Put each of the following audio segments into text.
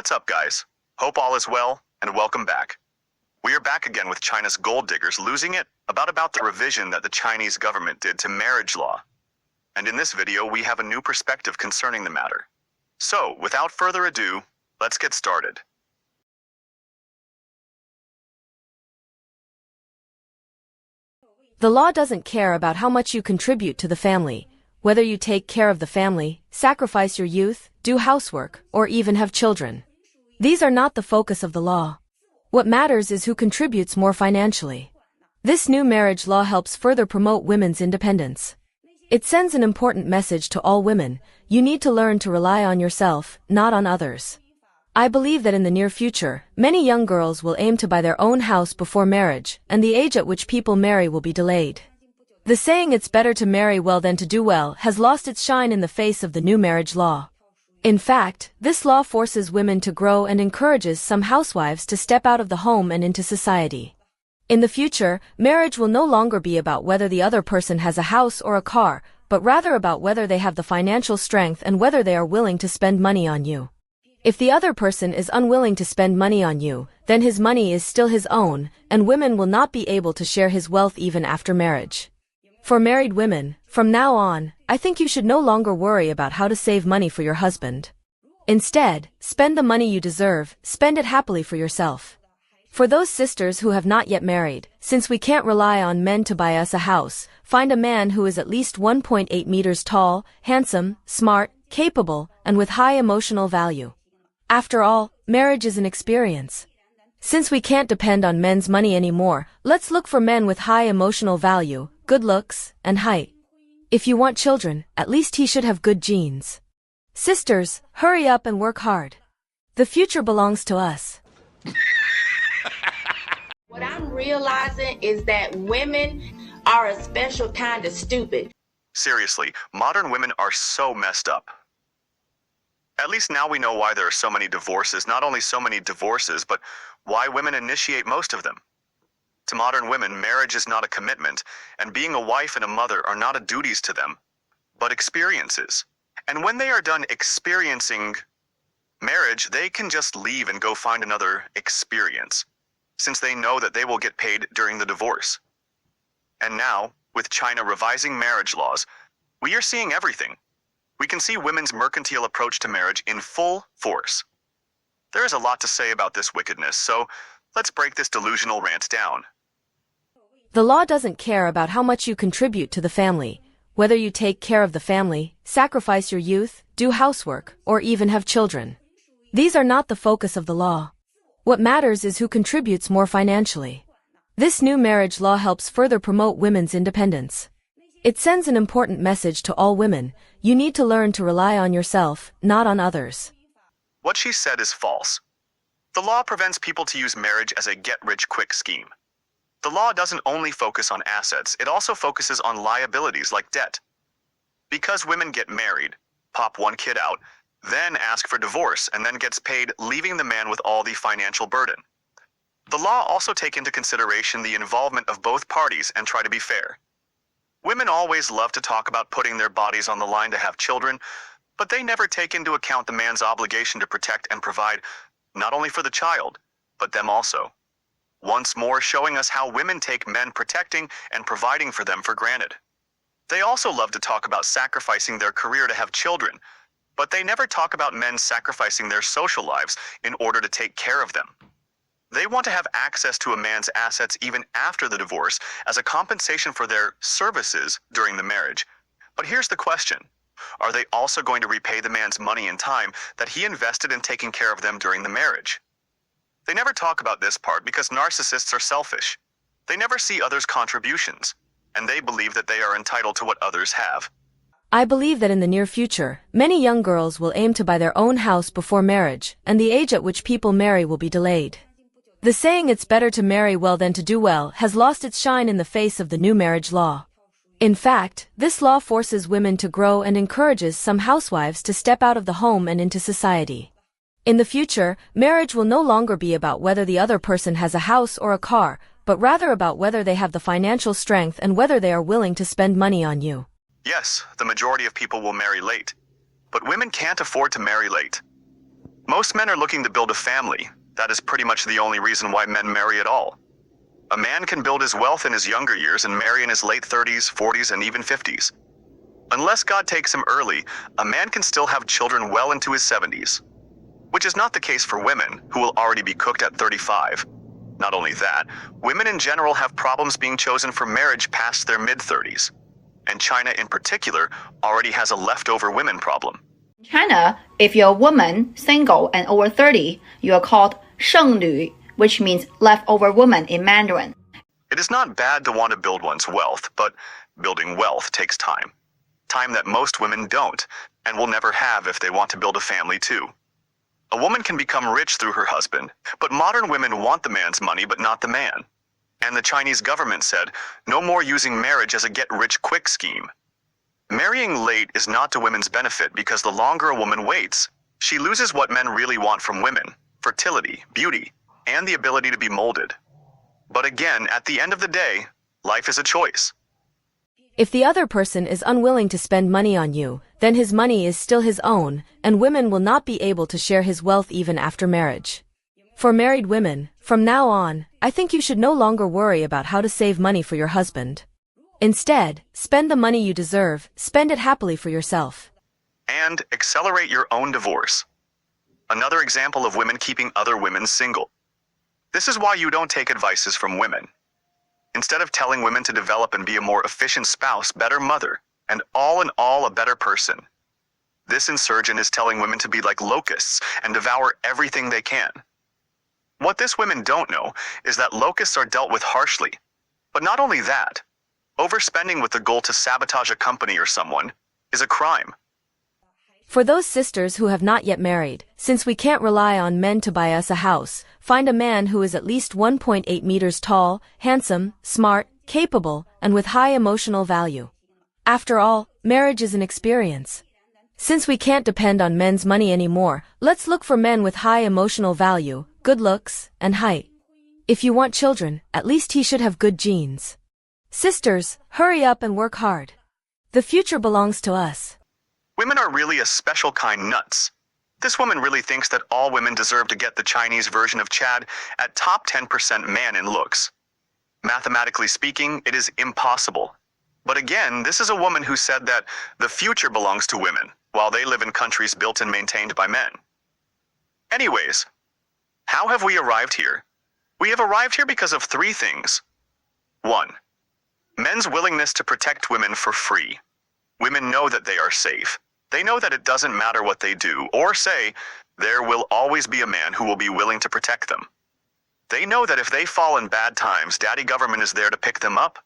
What's up, guys? Hope all is well, and welcome back. We are back again with China's gold diggers losing it about the revision that the Chinese government did to marriage law. And in this video, we have a new perspective concerning the matter. So, without further ado, let's get started. The law doesn't care about how much you contribute to the family, whether you take care of the family, sacrifice your youth, do housework, or even have children. These are not the focus of the law. What matters is who contributes more financially. This new marriage law helps further promote women's independence. It sends an important message to all women: you need to learn to rely on yourself, not on others. I believe that in the near future, many young girls will aim to buy their own house before marriage, and the age at which people marry will be delayed. The saying "it's better to marry well than to do well" has lost its shine in the face of the new marriage law. In fact, this law forces women to grow and encourages some housewives to step out of the home and into society. In the future, marriage will no longer be about whether the other person has a house or a car, but rather about whether they have the financial strength and whether they are willing to spend money on you. If the other person is unwilling to spend money on you, then his money is still his own, and women will not be able to share his wealth even after marriage. For married women, from now on, I think you should no longer worry about how to save money for your husband. Instead, spend the money you deserve, spend it happily for yourself. For those sisters who have not yet married, since we can't rely on men to buy us a house, find a man who is at least 1.8 meters tall, handsome, smart, capable, and with high emotional value. After all, marriage is an experience. Since we can't depend on men's money anymore, let's look for men with high emotional value, good looks, and height. If you want children, at least he should have good genes. Sisters, hurry up and work hard. The future belongs to us. What I'm realizing is that women are a special kind of stupid. Seriously, modern women are so messed up. At least now we know why there are so many divorces, not only so many divorces, but why women initiate most of them. To modern women, marriage is not a commitment, and being a wife and a mother are not duties to them, but experiences. And when they are done experiencing marriage, they can just leave and go find another experience, since they know that they will get paid during the divorce. And now, with China revising marriage laws, we are seeing everything. We can see women's mercantile approach to marriage in full force. There is a lot to say about this wickedness, so let's break this delusional rant down. The law doesn't care about how much you contribute to the family, whether you take care of the family, sacrifice your youth, do housework, or even have children. These are not the focus of the law. What matters is who contributes more financially. This new marriage law helps further promote women's independence. It sends an important message to all women: you need to learn to rely on yourself, not on others. What she said is false. The law prevents people to use marriage as a get-rich-quick scheme. The law doesn't only focus on assets, it also focuses on liabilities like debt. Because women get married, pop one kid out, then ask for divorce, and then gets paid, leaving the man with all the financial burden. The law also takes into consideration the involvement of both parties and try to be fair. Women always love to talk about putting their bodies on the line to have children, but they never take into account the man's obligation to protect and provide, not only for the child, but them also. Once more showing us how women take men protecting and providing for them for granted. They also love to talk about sacrificing their career to have children, but they never talk about men sacrificing their social lives in order to take care of them. They want to have access to a man's assets even after the divorce as a compensation for their services during the marriage. But here's the question: are they also going to repay the man's money and time that he invested in taking care of them during the marriage? They never talk about this part because narcissists are selfish. They never see others' contributions, and they believe that they are entitled to what others have. I believe that in the near future, many young girls will aim to buy their own house before marriage, and the age at which people marry will be delayed. The saying "it's better to marry well than to do well" has lost its shine in the face of the new marriage law. In fact, this law forces women to grow and encourages some housewives to step out of the home and into society. In the future, marriage will no longer be about whether the other person has a house or a car, but rather about whether they have the financial strength and whether they are willing to spend money on you. Yes, the majority of people will marry late, but women can't afford to marry late. Most men are looking to build a family. That is pretty much the only reason why men marry at all. A man can build his wealth in his younger years and marry in his late 30s, 40s, and even 50s. Unless God takes him early, a man can still have children well into his 70s. Which is not the case for women, who will already be cooked at 35. Not only that, women in general have problems being chosen for marriage past their mid-30s. And China in particular already has a leftover women problem. In China, if you're a woman, single, and over 30, you are called 剩女, which means leftover woman in Mandarin. It is not bad to want to build one's wealth, but building wealth takes time. Time that most women don't, and will never have if they want to build a family too. A woman can become rich through her husband, but modern women want the man's money but not the man. And the Chinese government said, no more using marriage as a get-rich-quick scheme. Marrying late is not to women's benefit because the longer a woman waits, she loses what men really want from women: fertility, beauty, and the ability to be molded. But again, at the end of the day, life is a choice. If the other person is unwilling to spend money on you, then his money is still his own, and women will not be able to share his wealth even after marriage. For married women, from now on, I think you should no longer worry about how to save money for your husband. Instead, spend the money you deserve, spend it happily for yourself. And accelerate your own divorce. Another example of women keeping other women single. This is why you don't take advices from women. Instead of telling women to develop and be a more efficient spouse, better mother, and all in all a better person, this insurgent is telling women to be like locusts and devour everything they can. What this women don't know is that locusts are dealt with harshly. But not only that, overspending with the goal to sabotage a company or someone is a crime. For those sisters who have not yet married, since we can't rely on men to buy us a house, find a man who is at least 1.8 meters tall, handsome, smart, capable, and with high emotional value. After all, marriage is an experience. Since we can't depend on men's money anymore, let's look for men with high emotional value, good looks, and height. If you want children, at least he should have good genes. Sisters, hurry up and work hard. The future belongs to us. Women are really a special kind nuts. This woman really thinks that all women deserve to get the Chinese version of Chad at top 10% man in looks. Mathematically speaking, it is impossible. But again, this is a woman who said that the future belongs to women, while they live in countries built and maintained by men. Anyways, how have we arrived here? We have arrived here because of three things. 1. Men's willingness to protect women for free. Women know that they are safe. They know that it doesn't matter what they do or say, there will always be a man who will be willing to protect them. They know that if they fall in bad times, daddy government is there to pick them up.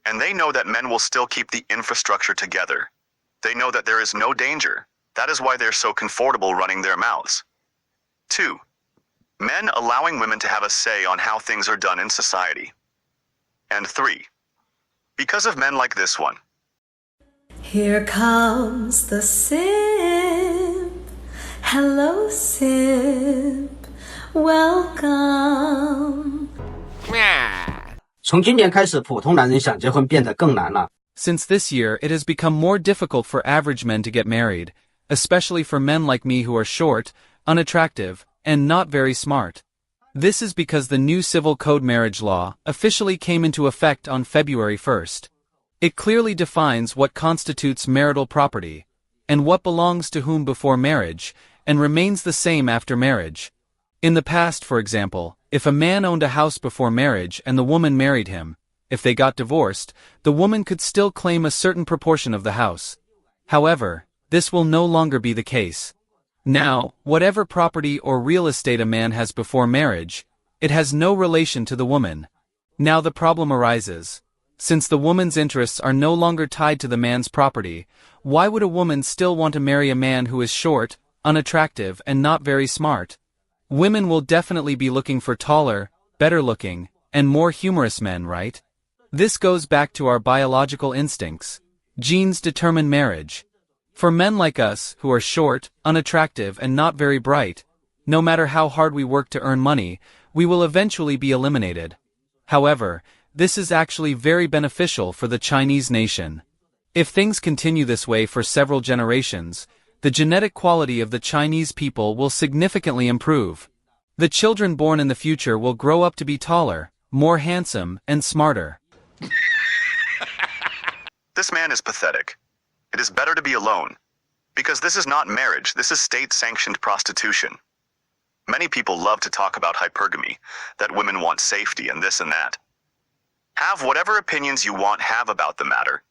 And they know that men will still keep the infrastructure together. They know that there is no danger. That is why they're so comfortable running their mouths. 2. Men allowing women to have a say on how things are done in society. And 3. Because of men like this one. Here comes the simp. Hello, simp. Welcome. 从今年开始，普通男人想结婚变得更难了。 Since this year, it has become more difficult for average men to get married, especially for men like me who are short, unattractive, and not very smart. This is because the new Civil Code marriage law officially came into effect on February 1st. It clearly defines what constitutes marital property, and what belongs to whom before marriage, and remains the same after marriage. In the past, for example, if a man owned a house before marriage and the woman married him, if they got divorced, the woman could still claim a certain proportion of the house. However, this will no longer be the case. Now, whatever property or real estate a man has before marriage, it has no relation to the woman. Now the problem arises. Since the woman's interests are no longer tied to the man's property, why would a woman still want to marry a man who is short, unattractive, and not very smart? Women will definitely be looking for taller, better-looking, and more humorous men, right? This goes back to our biological instincts. Genes determine marriage. For men like us, who are short, unattractive, and not very bright, no matter how hard we work to earn money, we will eventually be eliminated. However, this is actually very beneficial for the Chinese nation. If things continue this way for several generations, the genetic quality of the Chinese people will significantly improve. The children born in the future will grow up to be taller, more handsome, and smarter. This man is pathetic. It is better to be alone. Because this is not marriage, this is state-sanctioned prostitution. Many people love to talk about hypergamy, that women want safety and this and that. Have whatever opinions you want have about the matter.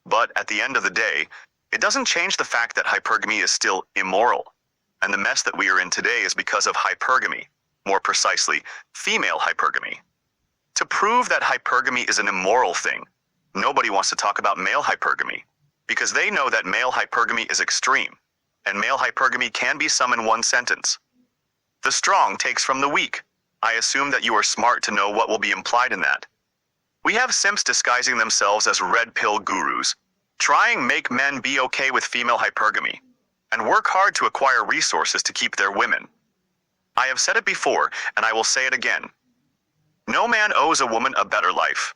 But at the end of the day, it doesn't change the fact that hypergamy is still immoral. And the mess that we are in today is because of hypergamy, more precisely, female hypergamy. To prove that hypergamy is an immoral thing, nobody wants to talk about male hypergamy, because they know that male hypergamy is extreme, and male hypergamy can be summed in one sentence. The strong takes from the weak. I assume that you are smart to know what will be implied in that. We have simps disguising themselves as red pill gurus, trying make men be okay with female hypergamy, and work hard to acquire resources to keep their women. I have said it before, and I will say it again. No man owes a woman a better life.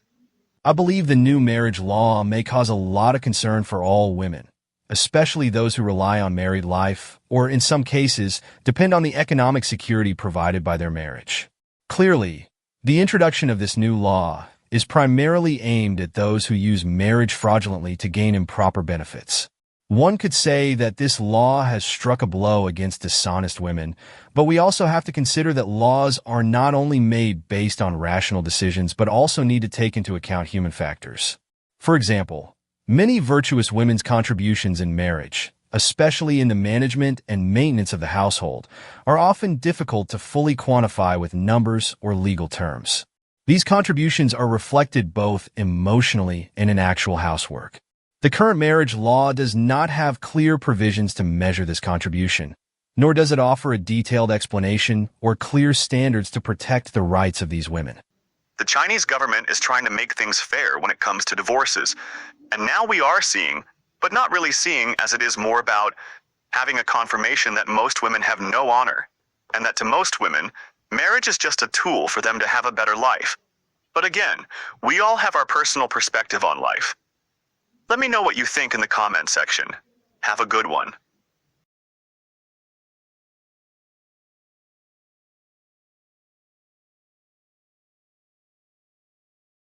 I believe the new marriage law may cause a lot of concern for all women, especially those who rely on married life, or in some cases, depend on the economic security provided by their marriage. Clearly, the introduction of this new law is primarily aimed at those who use marriage fraudulently to gain improper benefits. One could say that this law has struck a blow against dishonest women, but we also have to consider that laws are not only made based on rational decisions, but also need to take into account human factors. For example, many virtuous women's contributions in marriage, especially in the management and maintenance of the household, are often difficult to fully quantify with numbers or legal terms. These contributions are reflected both emotionally and in actual housework. The current marriage law does not have clear provisions to measure this contribution, nor does it offer a detailed explanation or clear standards to protect the rights of these women. The Chinese government is trying to make things fair when it comes to divorces, and now we are seeing, but not really seeing, as it is more about having a confirmation that most women have no honor, and that to most women, marriage is just a tool for them to have a better life. But again, we all have our personal perspective on life. Let me know what you think in the comment section. Have a good one.